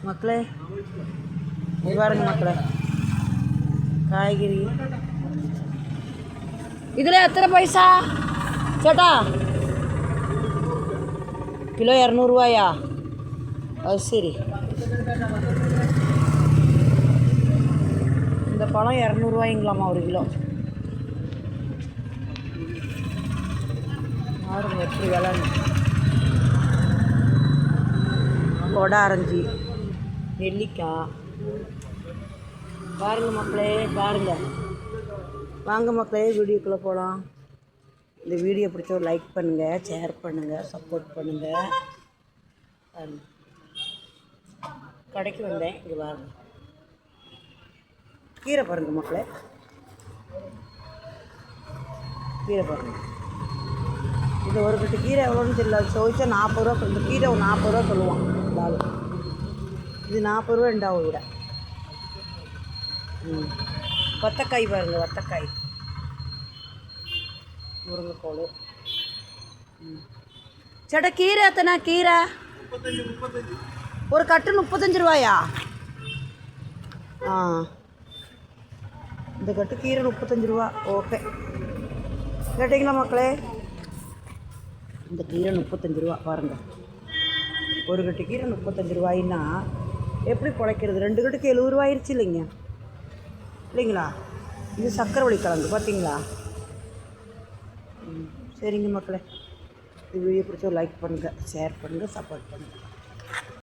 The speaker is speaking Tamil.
மக்களே பாருங்க மக்களே, காய்கறி இதில் எத்தனை பைசா சேட்டா? கிலோ 200 அது சரி. இந்த பழம் 200 ஒரு கிலோ. பாருங்க எப்படி விளையாண்டு. கொடை ஆரஞ்சு, நெல்லிக்காய். பாருங்கள் மக்களே, பாருங்கள். வாங்க மக்களே, வீடியோக்குள்ளே போகலாம். இந்த வீடியோ பிடிச்ச ஒரு லைக் பண்ணுங்கள், ஷேர் பண்ணுங்கள், சப்போர்ட் பண்ணுங்கள். கடைக்கு வந்தேன், இங்கே வாங்க. கீரை பாருங்கள் மக்களே, கீரை பாருங்கள். இது ஒரு கட்டு கீரை எவ்வளோன்னு தெரியல, சோதிச்சா 40 ரூபா. இந்த கீரை ஒரு 40 ரூபா சொல்லுவான் தாள். இது 40 ரூபா 2வது விட. வத்தக்காய் பாருங்கள், வத்தக்காய், முருங்கைக்கோள். சேட்டா கீரை எத்தனை? கீரை ஒரு கட்டு 35 ரூபாயா? இந்த கட்டு கீரை 35 ரூபா. ஓகே, கேட்டிங்களா மக்களே? இந்த கீரை 35 ரூபா பாருங்கள். ஒரு கட்டு கீரை 35 ரூபாயின்னா எப்படி பிழைக்கிறது? 2 கட்டுக்கு 70 ரூபா ஆயிடுச்சு இல்லைங்க, இல்லைங்களா? இது சக்கரவள்ளி கிழங்கு பார்த்தீங்களா? சரிங்க மக்களே, இந்த வீடியோ பிடிச்ச லைக் பண்ணுங்கள், ஷேர் பண்ணுங்கள், சப்போர்ட் பண்ணுங்கள்.